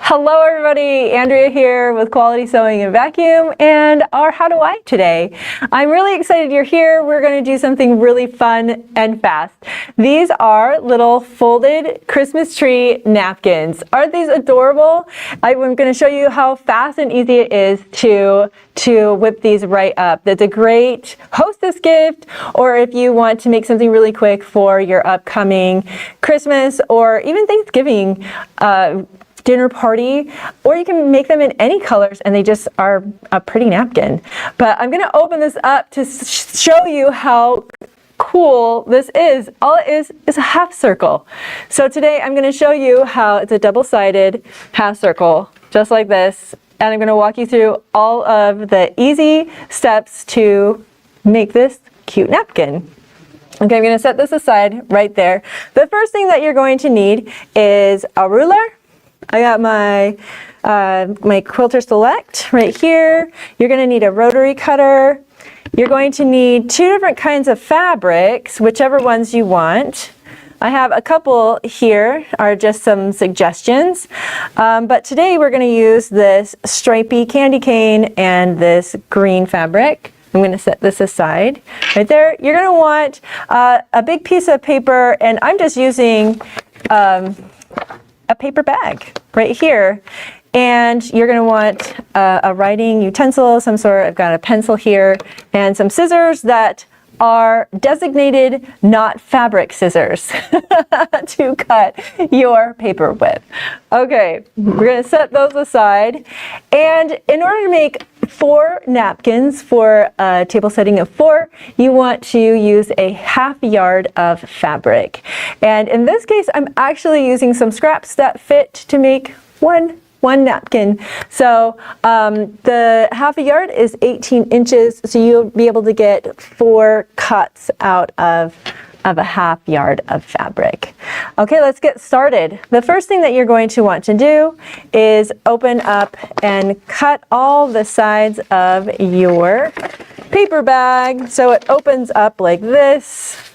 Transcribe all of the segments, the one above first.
Hello everybody, Andrea here with Quality Sewing and Vacuum and our How Do I today. I'm really excited you're here. We're going to do something really fun and fast. These are little folded Christmas tree napkins. Aren't these adorable? I'm going to show you how fast and easy it is to whip these right up. That's a great hostess gift, or if you want to make something really quick for your upcoming Christmas or even Thanksgiving dinner party, or you can make them in any colors and they just are a pretty napkin. But I'm gonna open this up to show you how cool this is. All it is a half circle. So today I'm gonna show you how it's a double-sided half circle, just like this. And I'm gonna walk you through all of the easy steps to make this cute napkin. Okay, I'm gonna set this aside right there. The first thing that you're going to need is a ruler. I got my my Quilter Select right here. You're going to need a rotary cutter. You're going to need two different kinds of fabrics, whichever ones you want. I have a couple here, are just some suggestions. But today we're going to use this stripy candy cane and this green fabric. I'm going to set this aside right there. You're going to want a big piece of paper, and I'm just using a paper bag right here. And you're going to want a writing utensil, some sort. I've got a pencil here and some scissors that are designated not fabric scissors to cut your paper with. Okay, we're going to set those aside. And in order to make 4 napkins for a table setting of 4, you want to use a ½ yard of fabric. And in this case, I'm actually using some scraps that fit to make one napkin. So the ½ yard is 18 inches, so you'll be able to get 4 cuts out of a ½ yard of fabric. Okay, let's get started. The first thing that you're going to want to do is open up and cut all the sides of your paper bag so it opens up like this.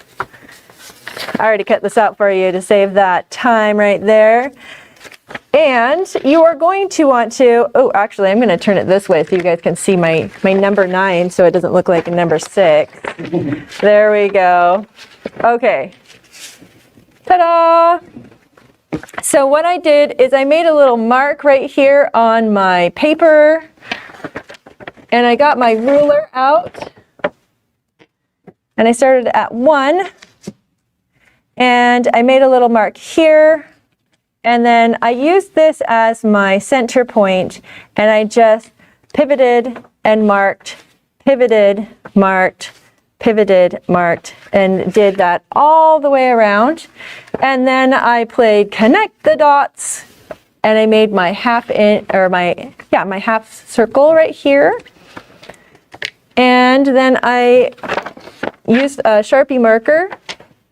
I already cut this out for you to save that time right there. And you are going to want to, oh, actually, I'm going to turn it this way so you guys can see my number 9 so it doesn't look like a number 6. There we go. Okay. Ta-da! So what I did is I made a little mark right here on my paper, and I got my ruler out, and I started at 1, and I made a little mark here. And then I used this as my center point, and I just pivoted and marked, pivoted, marked, pivoted, marked, and did that all the way around. And then I played connect the dots, and I made my my half circle right here. And then I used a Sharpie marker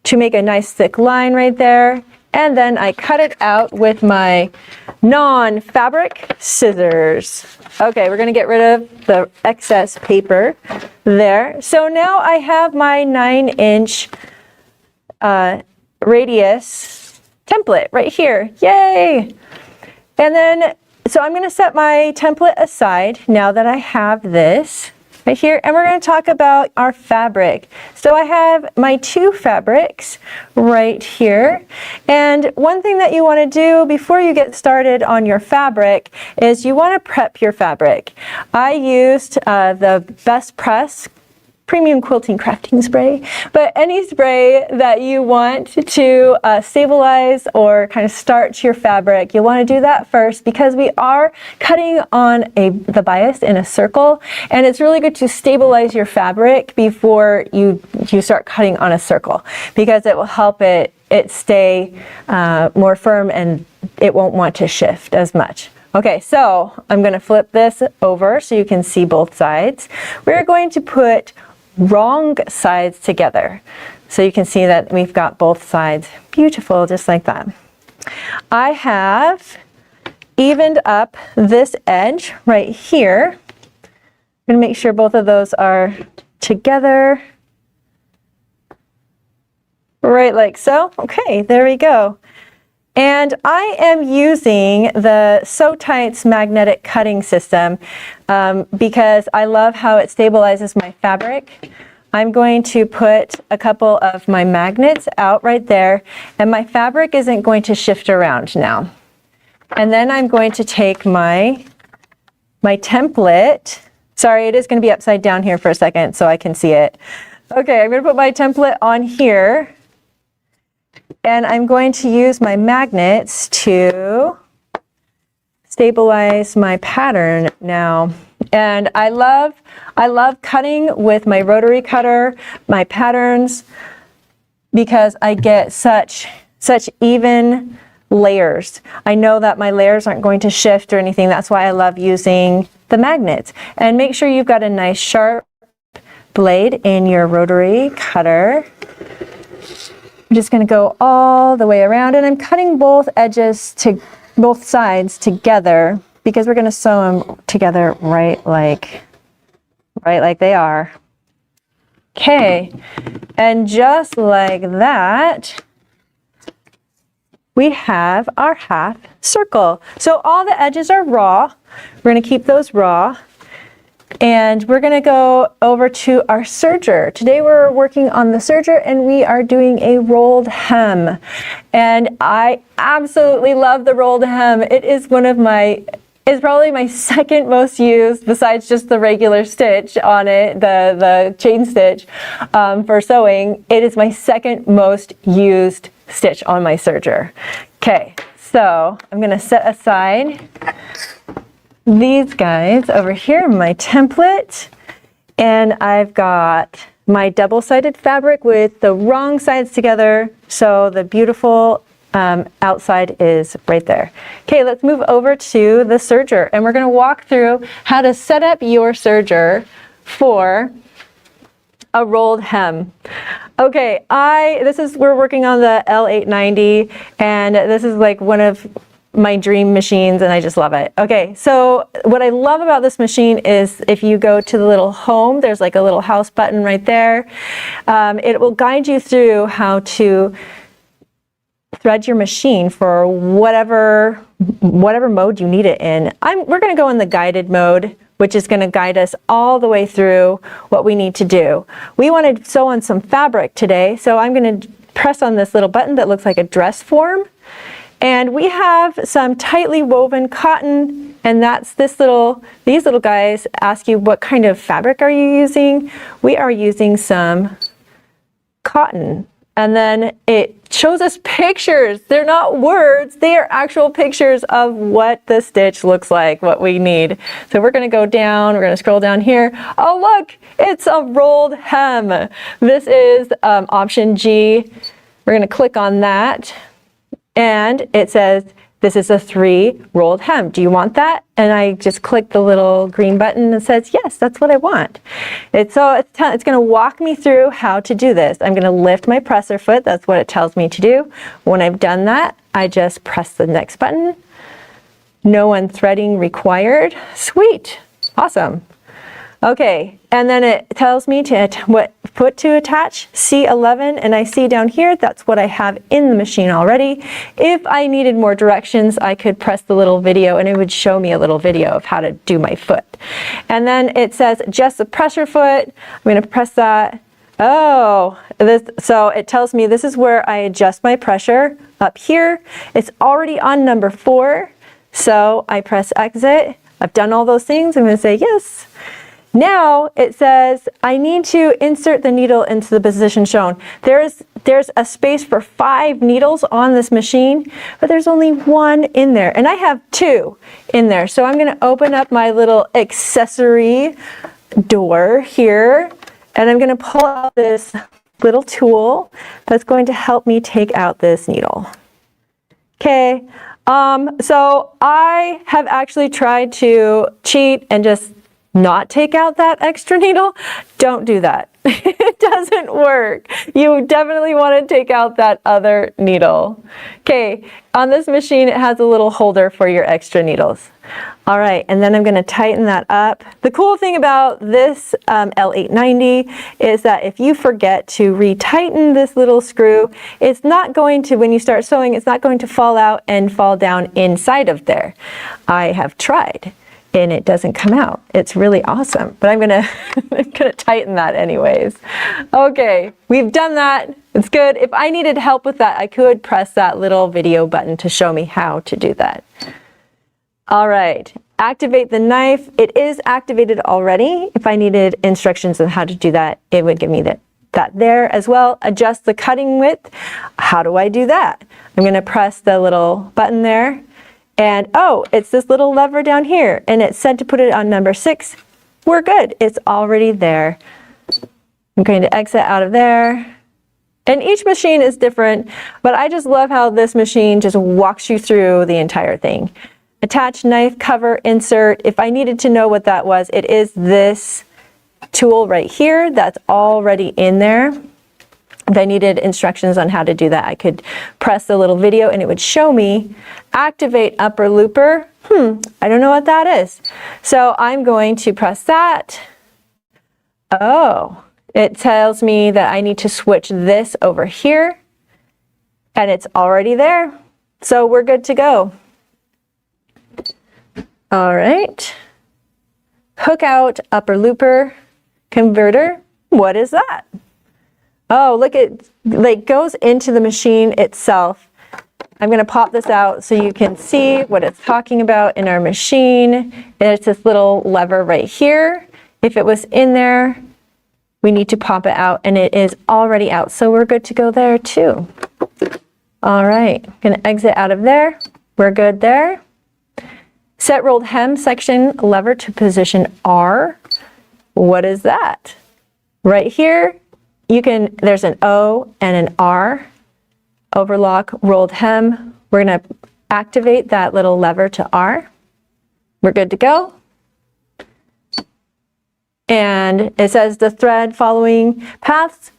to make a nice thick line right there. And then I cut it out with my non-fabric scissors. Okay, we're going to get rid of the excess paper there. So now I have my 9-inch radius template right here. Yay! And then, so I'm going to set my template aside now that I have this right here, and we're going to talk about our fabric. So I have my 2 fabrics right here, and one thing that you want to do before you get started on your fabric is you want to prep your fabric. I used the Best Press Premium Quilting Crafting Spray, but any spray that you want to stabilize or kind of starch your fabric, you want to do that first because we are cutting on the bias in a circle, and it's really good to stabilize your fabric before you start cutting on a circle because it will help it stay more firm and it won't want to shift as much. Okay, so I'm going to flip this over so you can see both sides. We're going to put wrong sides together. So you can see that we've got both sides beautiful, just like that. I have evened up this edge right here. I'm going to make sure both of those are together. Right like so. Okay, there we go. And I am using the So Tites magnetic cutting system because I love how it stabilizes my fabric. I'm going to put a couple of my magnets out right there, and my fabric isn't going to shift around now. And then I'm going to take my template. Sorry, it is going to be upside down here for a second so I can see it. Okay, I'm going to put my template on here, and I'm going to use my magnets to stabilize my pattern now. And I love cutting with my rotary cutter, my patterns, because I get such even layers. I know that my layers aren't going to shift or anything. That's why I love using the magnets. And make sure you've got a nice sharp blade in your rotary cutter. I'm just going to go all the way around, and I'm cutting both sides together because we're going to sew them together right like they are. Okay, and just like that, we have our half circle. So all the edges are raw. We're going to keep those raw. And we're going to go over to our serger. Today we're working on the serger, and we are doing a rolled hem. And I absolutely love the rolled hem. It is it's probably my second most used, besides just the regular stitch on it, the chain stitch for sewing. It is my second most used stitch on my serger. Okay, so I'm going to set aside these guys over here, my template, and I've got my double-sided fabric with the wrong sides together, so the beautiful outside is right there. Okay, let's move over to the serger, and we're going to walk through how to set up your serger for a rolled hem. Okay, we're working on the L890, and this is like one of my dream machines, and I just love it. Okay, so what I love about this machine is if you go to the little home, there's like a little house button right there. It will guide you through how to thread your machine for whatever mode you need it in. We're going to go in the guided mode, which is going to guide us all the way through what we need to do. We want to sew on some fabric today, so I'm going to press on this little button that looks like a dress form. And we have some tightly woven cotton, and that's these little guys ask you what kind of fabric are you using. We are using some cotton. And then it shows us pictures. They're not words, they are actual pictures of what the stitch looks like, what we need. So we're going to go down, we're going to scroll down here. Oh look, it's a rolled hem. This is option G. We're going to click on that, and it says this is a 3 rolled hem. Do you want that? And I just click the little green button and says, yes, that's what I want. It's going to walk me through how to do this. I'm going to lift my presser foot. That's what it tells me to do. When I've done that, I just press the next button. No unthreading required. Sweet. Awesome. Okay, and then it tells me what foot to attach, C11, and I see down here that's what I have in the machine already. If I needed more directions, I could press the little video and it would show me a little video of how to do my foot. And then it says adjust the pressure foot. I'm going to press that. So it tells me this is where I adjust my pressure up here. It's already on number 4, so I press exit. I've done all those things. I'm going to say yes. Now it says I need to insert the needle into the position shown. There's a space for 5 needles on this machine, but there's only 1 in there, and I have 2 in there. So I'm going to open up my little accessory door here, and I'm going to pull out this little tool that's going to help me take out this needle. Okay, so I have actually tried to cheat and just not take out that extra needle. Don't do that. It doesn't work. You definitely want to take out that other needle. Okay, on this machine it has a little holder for your extra needles. All right, and then I'm going to tighten that up. The cool thing about this L890 is that if you forget to retighten this little screw, it's not going to, when you start sewing, it's not going to fall out and fall down inside of there. I have tried, and it doesn't come out. It's really awesome, but I'm gonna tighten that anyways. Okay, we've done that. It's good. If I needed help with that, I could press that little video button to show me how to do that. All right, activate the knife. It is activated already. If I needed instructions on how to do that, it would give me that there as well. Adjust the cutting width. How do I do that? I'm gonna press the little button there. And oh, it's this little lever down here, and it said to put it on number 6. We're good, it's already there. I'm going to exit out of there. And each machine is different, but I just love how this machine just walks you through the entire thing. Attach knife cover insert. If I needed to know what that was, it is this tool right here that's already in there. If I needed instructions on how to do that, I could press the little video and it would show me. Activate upper looper. I don't know what that is. So I'm going to press that. Oh, it tells me that I need to switch this over here, and it's already there. So we're good to go. All right. Hook out upper looper converter. What is that? Oh, look, it like goes into the machine itself. I'm going to pop this out so you can see what it's talking about in our machine. And it's this little lever right here. If it was in there, we need to pop it out, and it is already out. So we're good to go there too. All right, I'm going to exit out of there. We're good there. Set rolled hem section lever to position R. What is that? Right here, there's an O and an R. Overlock rolled hem. We're going to activate that little lever to R. We're good to go. And it says the thread following paths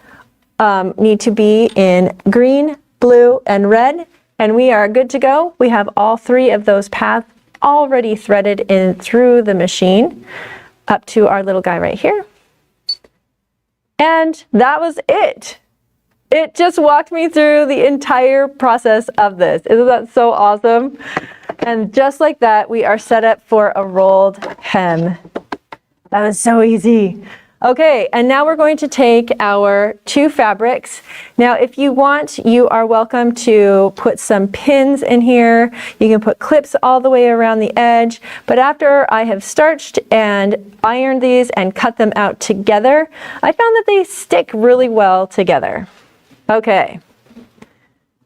need to be in green, blue, and red. And we are good to go. We have all 3 of those paths already threaded in through the machine up to our little guy right here. And that was it. It just walked me through the entire process of this. Isn't that so awesome? And just like that, we are set up for a rolled hem. That was so easy. Okay, and now we're going to take our 2 fabrics. Now, if you want, you are welcome to put some pins in here. You can put clips all the way around the edge. But after I have starched and ironed these and cut them out together, I found that they stick really well together. Okay, I'm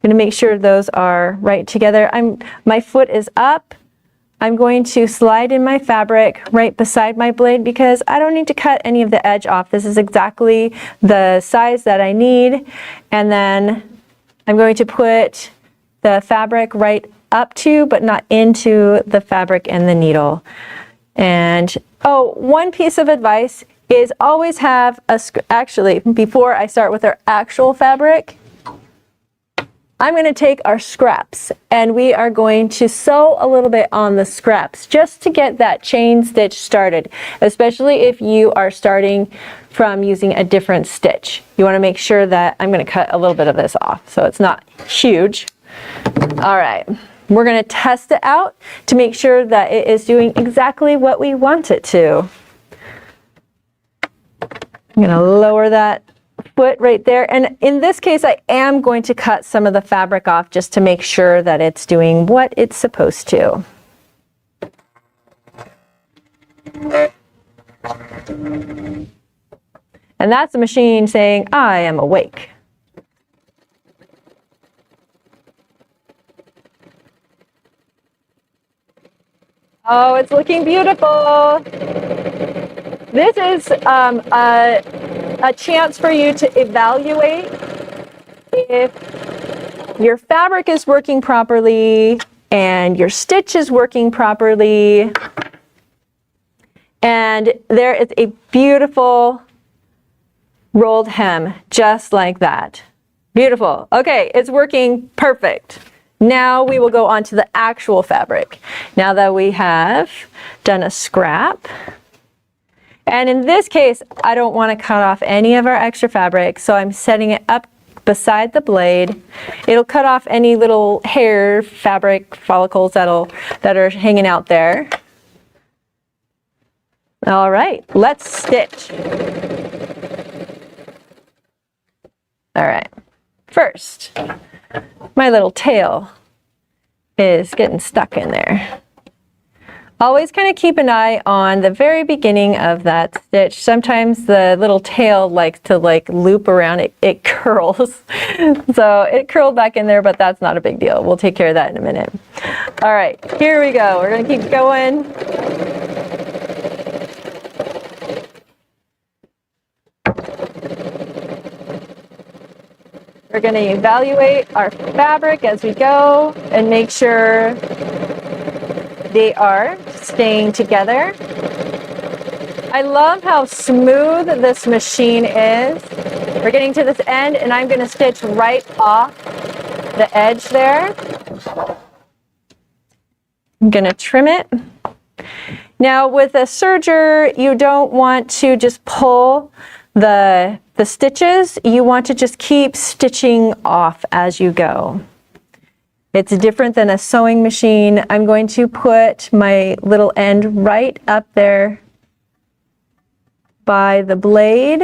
gonna make sure those are right together. My foot is up. I'm going to slide in my fabric right beside my blade because I don't need to cut any of the edge off. This is exactly the size that I need. And then I'm going to put the fabric right up to, but not into the fabric and the needle. And oh, one piece of advice is always have actually, before I start with our actual fabric, I'm going to take our scraps and we are going to sew a little bit on the scraps just to get that chain stitch started, especially if you are starting from using a different stitch. You want to make sure that I'm going to cut a little bit of this off so it's not huge. All right, we're going to test it out to make sure that it is doing exactly what we want it to. I'm going to lower that foot right there, and in this case I am going to cut some of the fabric off just to make sure that it's doing what it's supposed to. And that's the machine saying, I am awake. Oh, it's looking beautiful. This is a chance for you to evaluate if your fabric is working properly and your stitch is working properly. And there is a beautiful rolled hem, just like that. Beautiful. Okay, it's working perfect. Now we will go on to the actual fabric. Now that we have done a scrap, and in this case, I don't want to cut off any of our extra fabric, so I'm setting it up beside the blade. It'll cut off any little hair fabric follicles that are hanging out there. All right, let's stitch. All right, first, my little tail is getting stuck in there. Always kind of keep an eye on the very beginning of that stitch. Sometimes the little tail likes to loop around, it curls. So it curled back in there, but that's not a big deal. We'll take care of that in a minute. All right, here we go. We're gonna keep going. We're gonna evaluate our fabric as we go and make sure they are staying together. I love how smooth this machine is. We're getting to this end and I'm gonna stitch right off the edge there. I'm gonna trim it. Now with a serger, you don't want to just pull the stitches. You want to just keep stitching off as you go. It's different than a sewing machine. I'm going to put my little end right up there by the blade.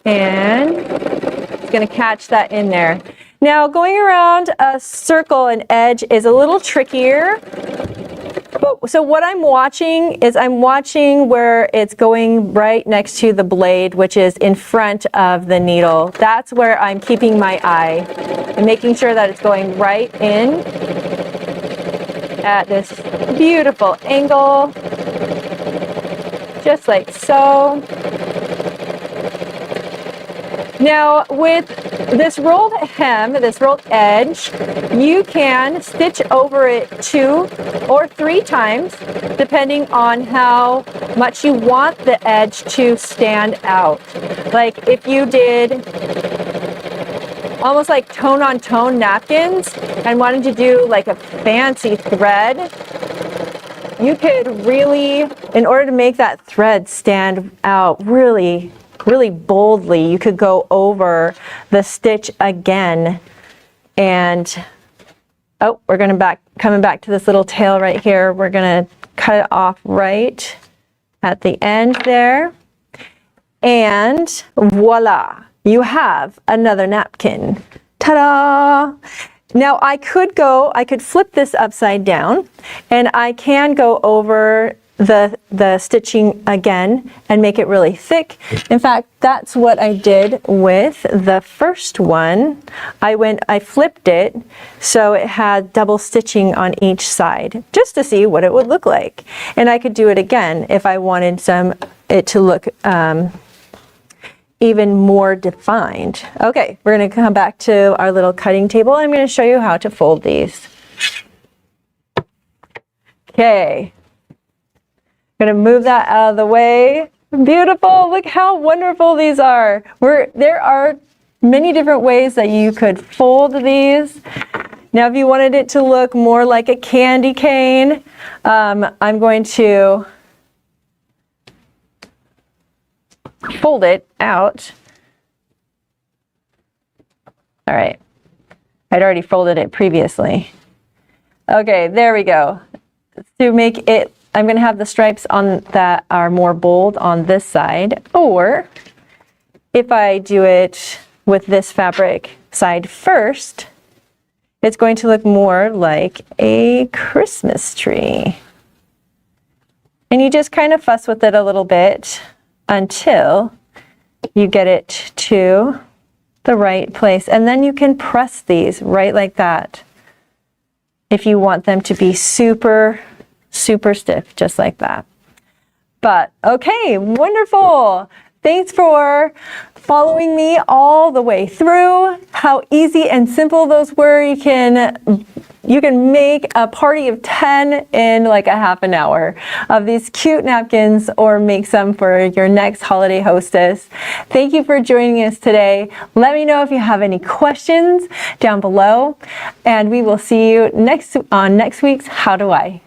And it's going to catch that in there. Now going around a circle and edge is a little trickier. So what I'm watching is I'm watching where it's going right next to the blade, which is in front of the needle. That's where I'm keeping my eye and making sure that it's going right in at this beautiful angle, just like so. Now with this rolled hem, this rolled edge, you can stitch over it 2 or 3 times, depending on how much you want the edge to stand out. Like if you did almost like tone-on-tone napkins and wanted to do like a fancy thread, you could really, in order to make that thread stand out really boldly, you could go over the stitch again. And oh, we're coming back to this little tail right here. We're gonna cut it off right at the end there. And voila, you have another napkin. Ta-da! Now I could flip this upside down and I can go over the stitching again and make it really thick. In fact, that's what I did with the first one. I flipped it so it had double stitching on each side just to see what it would look like. And I could do it again if I wanted it to look even more defined. Okay, we're going to come back to our little cutting table. I'm going to show you how to fold these. Okay. Gonna move that out of the way. Beautiful, look how wonderful these are. There are many different ways that you could fold these. Now if you wanted it to look more like a candy cane, I'm going to fold it out. All right, I'd already folded it previously. Okay, there we go. To make it, I'm going to have the stripes on that are more bold on this side, or if I do it with this fabric side first, it's going to look more like a Christmas tree. And you just kind of fuss with it a little bit until you get it to the right place. And then you can press these right like that if you want them to be super stiff, just like that. But okay, wonderful. Thanks for following me all the way through. How easy and simple those were. You can you can make a party of 10 in like a half an hour of these cute napkins, or make some for your next holiday hostess. Thank you for joining us today. Let me know if you have any questions down below, and we will see you on next week's How Do I?